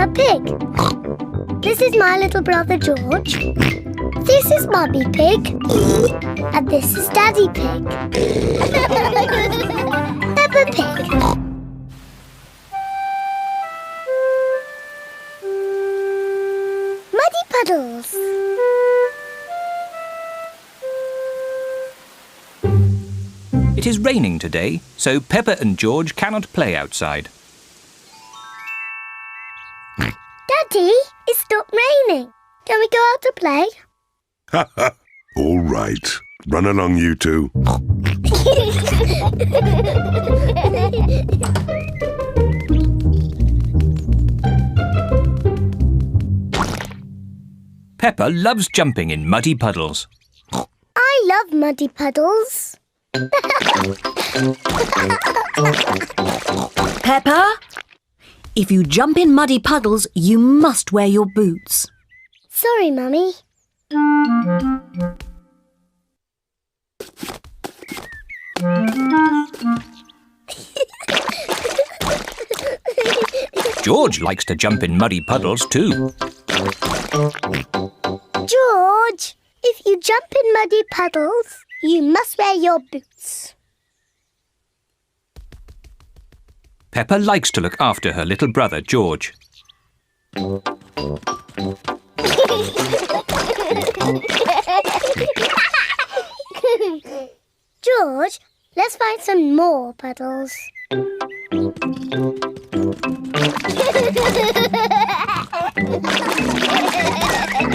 Peppa Pig. This is my little brother George. This is Mummy Pig. And this is Daddy Pig. Peppa Pig. Muddy puddles. It is raining today, so Peppa and George cannot play outside. Daddy, it stopped raining. Can we go out to play? Ha ha! All right. Run along, you two. Peppa loves jumping in muddy puddles. I love muddy puddles. Peppa, if you jump in muddy puddles, you must wear your boots. Sorry, Mummy. George likes to jump in muddy puddles too. George, if you jump in muddy puddles, you must wear your boots. Peppa likes to look after her little brother George. George, let's find some more puddles.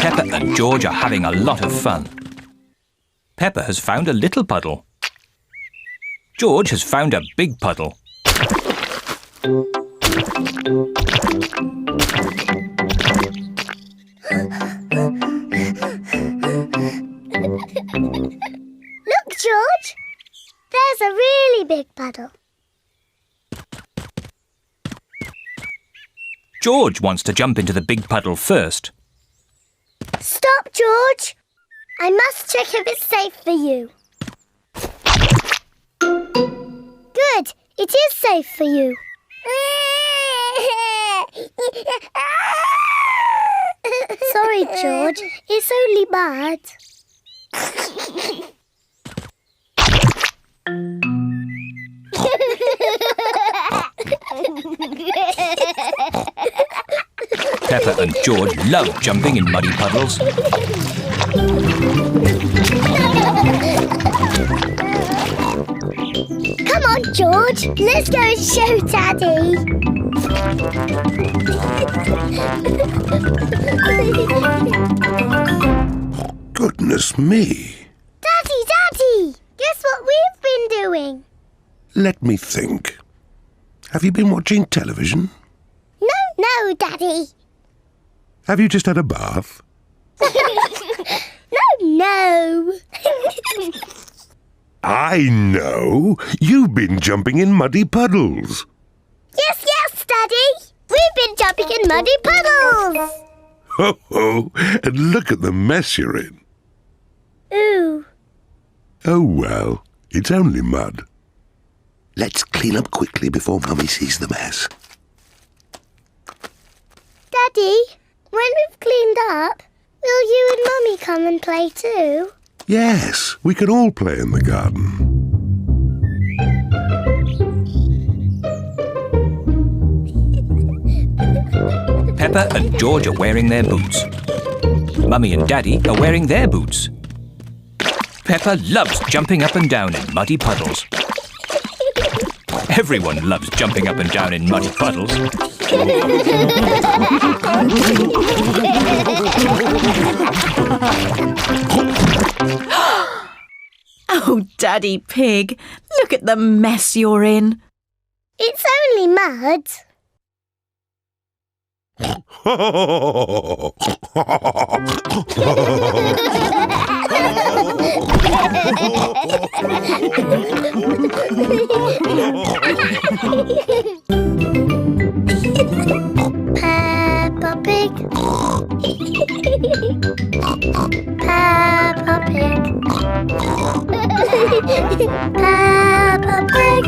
Peppa and George are having a lot of fun. Peppa has found a little puddle. George has found a big puddle. Look, George. There's a really big puddle. George wants to jump into the big puddle first. Stop, George. I must check if it's safe for you. Good. It is safe for you. Sorry, George. It's only mud. Peppa and George love jumping in muddy puddles. Come on, George. Let's go and show Daddy. Goodness me. Daddy! Guess what we've been doing? Let me think. Have you been watching television? No, Daddy. Have you just had a bath? No. I know. You've been jumping in muddy puddles. Yes, Daddy. We've been jumping in muddy puddles. Ho ho! And look at the mess you're in. Ooh. Oh well, it's only mud. Let's clean up quickly before Mummy sees the mess. Daddy, when we've cleaned up, will you and Mummy come and play too? Yes, we can all play in the garden. Peppa and George are wearing their boots. Mummy and Daddy are wearing their boots. Peppa loves jumping up and down in muddy puddles. Everyone loves jumping up and down in muddy puddles. Oh, Daddy Pig, look at the mess you're in. It's only mud. Peppa Pig. Peppa Pig. Peppa Pig.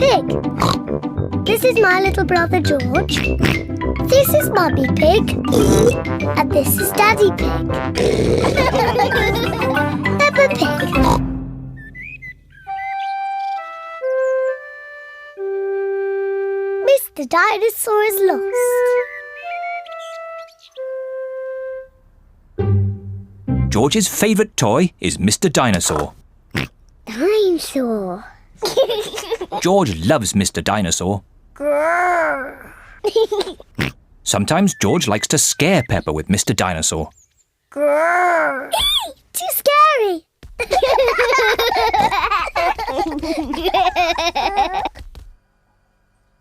Pig. This is my little brother George. This is Mummy Pig. And this is Daddy Pig. Peppa Pig. Mr. Dinosaur is lost. George's favourite toy is Mr. Dinosaur. Dinosaur. George loves Mr. Dinosaur. Sometimes George likes to scare Peppa with Mr. Dinosaur. Too scary.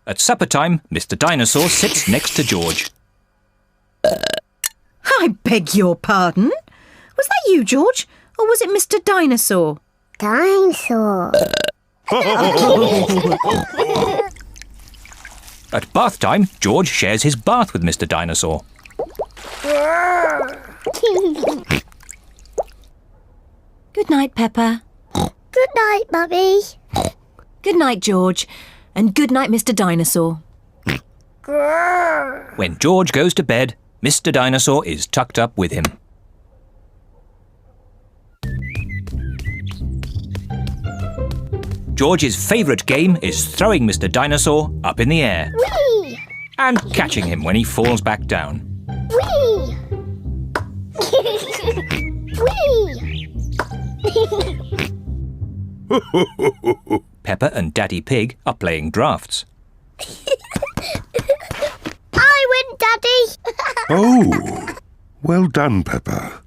At supper time, Mr. Dinosaur sits next to George. I beg your pardon? Was that you, George? Or was it Mr. Dinosaur? Dinosaur. At bath time, George shares his bath with Mr. Dinosaur. Good night, Peppa. Good night, Mummy. Good night, George. And good night, Mr. Dinosaur. When George goes to bed, Mr. Dinosaur is tucked up with him. George's favourite game is throwing Mr. Dinosaur up in the air Whee! and catching him when he falls back down. Whee! Whee! Peppa and Daddy Pig are playing drafts. I win, Daddy. Oh, well done, Peppa.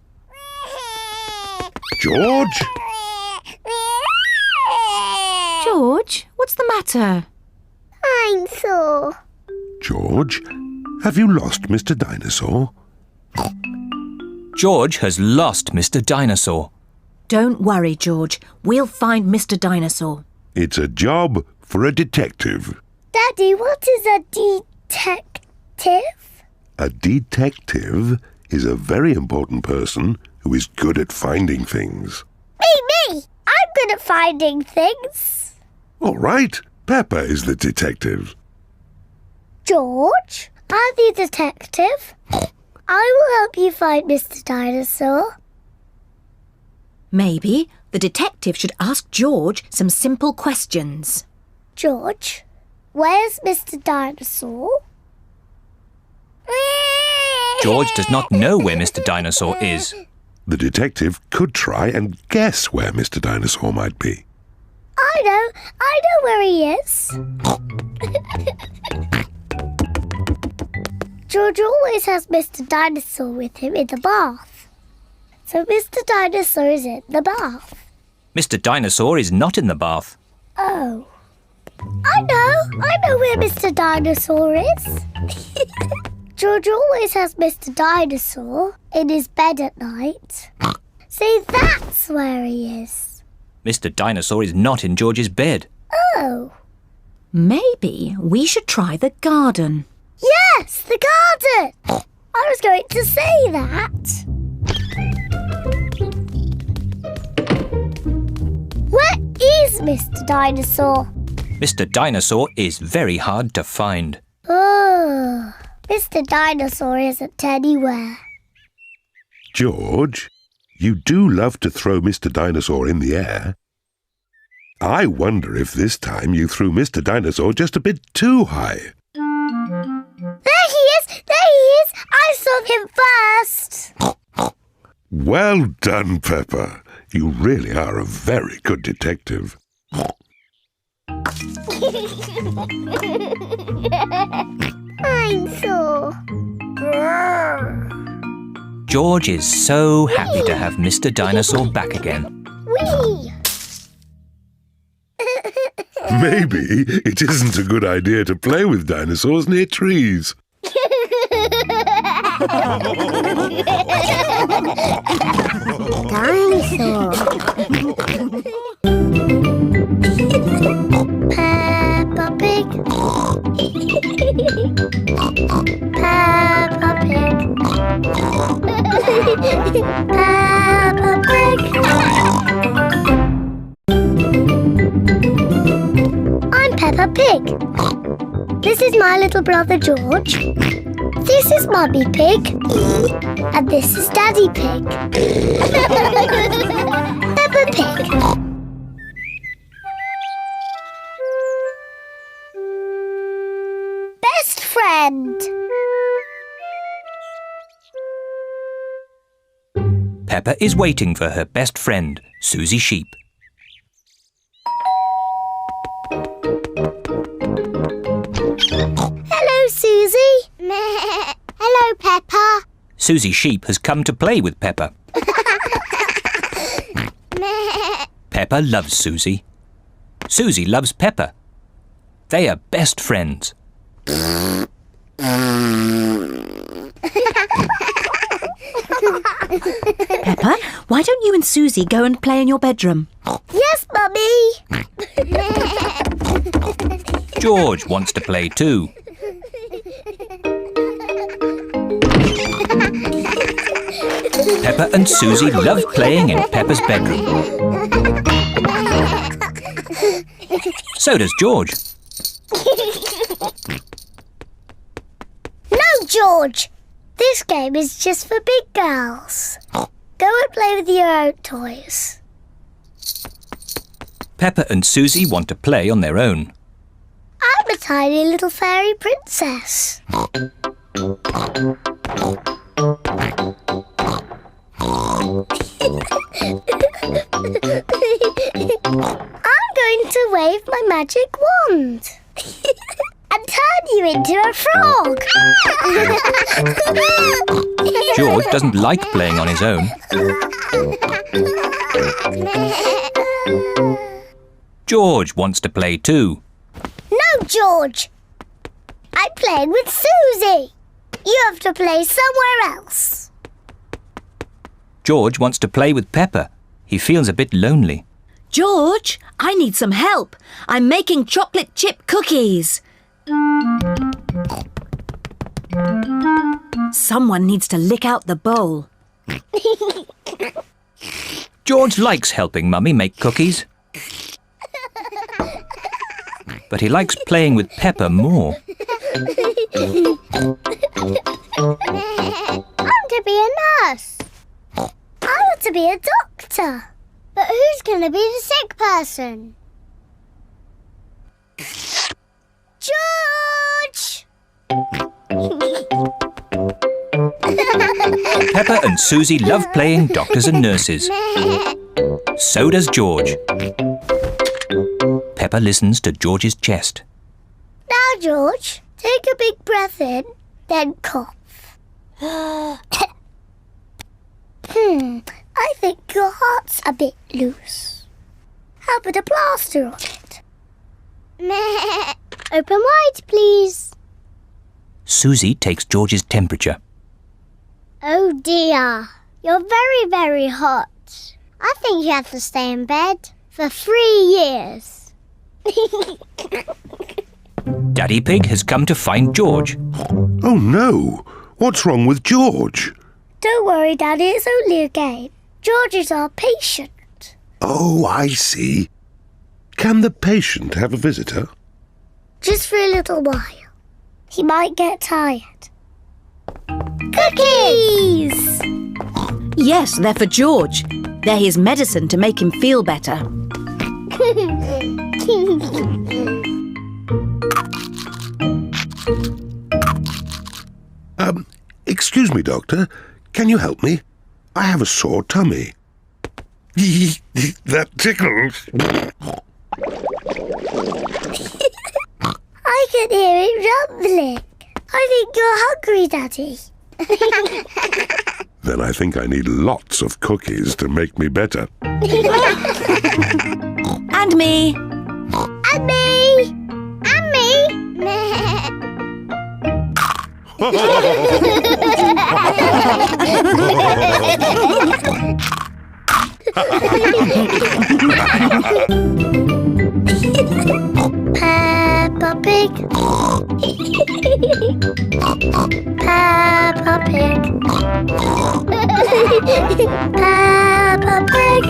George? George, what's the matter? Dinosaur. George, have you lost Mr. Dinosaur? George has lost Mr. Dinosaur. Don't worry, George. We'll find Mr. Dinosaur. It's a job for a detective. Daddy, what is a detective? A detective is a very important person who is good at finding things. Me! I'm good at finding things. All right, Peppa is the detective. George, I'm the detective. I will help you find Mr. Dinosaur. Maybe the detective should ask George some simple questions. George, where's Mr. Dinosaur? George does not know where Mr. Dinosaur is. The detective could try and guess where Mr. Dinosaur might be. I know where he is. George always has Mr. Dinosaur with him in the bath. So Mr. Dinosaur is in the bath. Mr. Dinosaur is not in the bath. Oh. I know where Mr. Dinosaur is. George always has Mr. Dinosaur in his bed at night. See, that's where he is. Mr. Dinosaur is not in George's bed. Oh. Maybe we should try the garden. Yes, the garden. I was going to say that. Where is Mr. Dinosaur? Mr. Dinosaur is very hard to find. Oh, Mr. Dinosaur isn't anywhere. George, you do love to throw Mr. Dinosaur in the air. I wonder if this time you threw Mr. Dinosaur just a bit too high. There he is! There he is! I saw him first! Well done, Peppa. You really are a very good detective. Dinosaur. George is so happy to have Mr. Dinosaur back again. Whee! Maybe it isn't a good idea to play with dinosaurs near trees. Dinosaur. Peppa Pig. Peppa Pig. Peppa Pig. I'm Peppa This is my little brother George. This is Mummy Pig. And this is Daddy Pig. Peppa Pig. Best friend. Peppa is waiting for her best friend, Susie Sheep. Hello, Susie. Hello, Peppa. Susie Sheep has come to play with Peppa. Peppa loves Susie. Susie loves Peppa. They are best friends. Peppa, why don't you and Susie go and play in your bedroom? Yes, Mummy. George wants to play too. Peppa and Susie love playing in Peppa's bedroom. So does George. No, George. This game is just for big girls. Go and play with your own toys. Peppa and Susie want to play on their own. I'm a tiny little fairy princess. I'm going to wave my magic wand and turn you into a frog. George doesn't like playing on his own. George wants to play too. No, George. I'm playing with Susie. You have to play somewhere else. George wants to play with Peppa. He feels a bit lonely. George, I need some help. I'm making chocolate chip cookies. Someone needs to lick out the bowl. George likes helping Mummy make cookies. But he likes playing with Peppa more. I want to be a nurse. I want to be a doctor. But who's going to be the sick person? George! Peppa and Susie love playing doctors and nurses. So does George. Peppa listens to George's chest. Now, George, take a big breath in, then cough. I think your heart's a bit loose. How about a plaster on it? Open wide, please. Susie takes George's temperature. Oh dear, you're very, very hot. I think you have to stay in bed for 3 years. Daddy Pig has come to find George. Oh no! What's wrong with George? Don't worry, Daddy, it's only a game. George is our patient. Oh, I see. Can the patient have a visitor? Just for a little while. He might get tired. Cookies! Yes, they're for George. They're his medicine to make him feel better. Excuse me, Doctor. Can you help me? I have a sore tummy. That tickles. I can hear it rumbling. I think you're hungry, Daddy. Then I think I need lots of cookies to make me better. And me. And me! And me! Peppa Pig. Peppa Pig. Peppa Pig.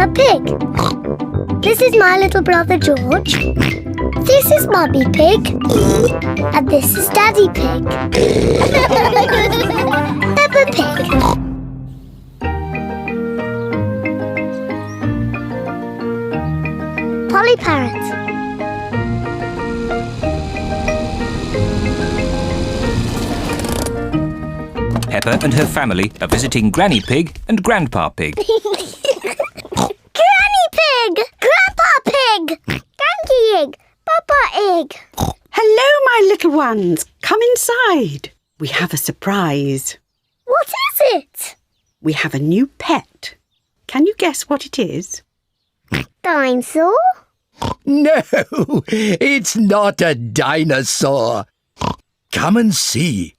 Peppa Pig. This is my little brother George. This is Mummy Pig. And this is Daddy Pig. Peppa Pig. Polly Parrot. Peppa and her family are visiting Granny Pig and Grandpa Pig. Granny Pig! Grandpa Pig! Granky Egg! Papa Egg! Hello, my little ones. Come inside. We have a surprise. What is it? We have a new pet. Can you guess what it is? Dinosaur? No, it's not a dinosaur. Come and see.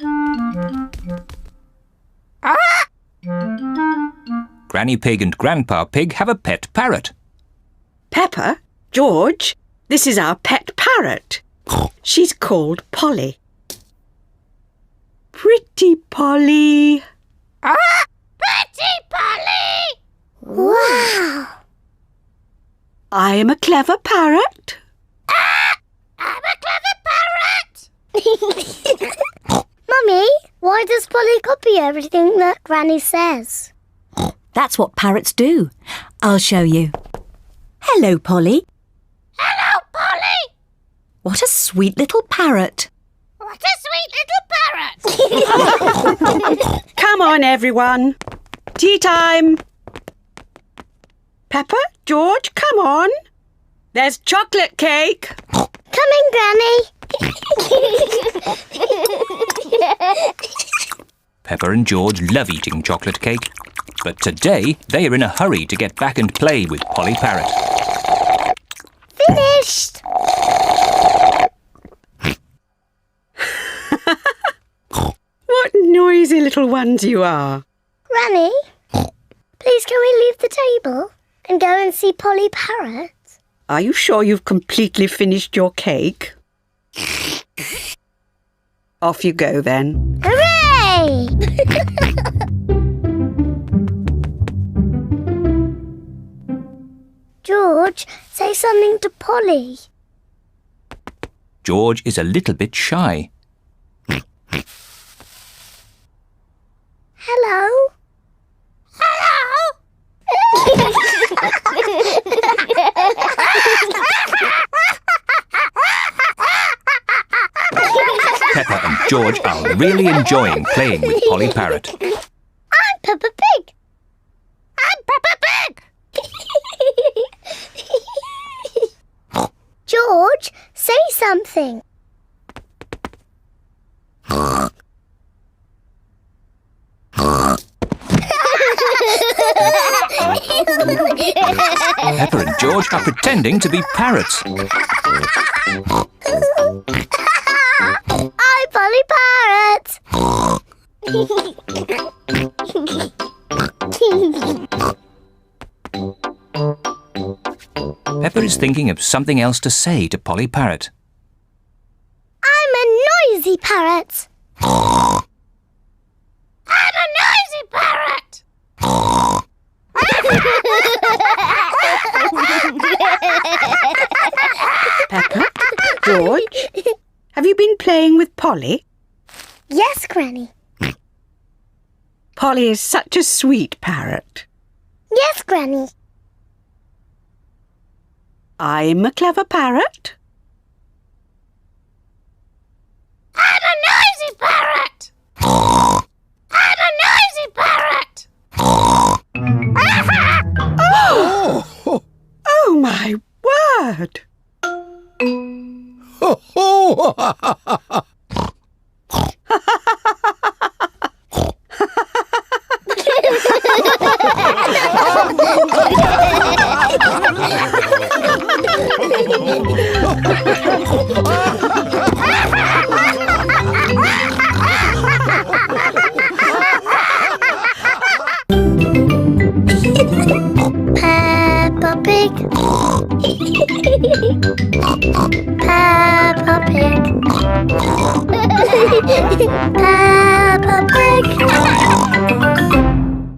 Granny Pig and Grandpa Pig have a pet parrot. Peppa, George, this is our pet parrot. She's called Polly. Pretty Polly. Pretty Polly! Wow! I am a clever parrot. I'm a clever parrot! Mummy, why does Polly copy everything that Granny says? That's what parrots do. I'll show you. Hello, Polly. Hello, Polly! What a sweet little parrot. What a sweet little parrot! Come on, everyone. Tea time. Peppa, George, come on. There's chocolate cake. Coming, Granny! Peppa and George love eating chocolate cake, but today they are in a hurry to get back and play with Polly Parrot. Finished! What noisy little ones you are. Granny, please can we leave the table and go and see Polly Parrot? Are you sure you've completely finished your cake? Off you go then. Hooray! George, say something to Polly. George is a little bit shy. Hello? Hello? Peppa and George are really enjoying playing with Polly Parrot. I'm Peppa Pig. I'm Peppa Pig. George, say something. Peppa and George are pretending to be parrots. I'm Polly Parrot. Peppa is thinking of something else to say to Polly Parrot. I'm a noisy parrot. I'm a noisy parrot. Peppa, George, have you been playing with Polly? Yes, Granny. Polly is such a sweet parrot. Yes, Granny. I'm a clever parrot. I'm a noisy parrot. I'm a noisy parrot. Oh, my word! Peppa Pig. Peppa Pig. Peppa Pig.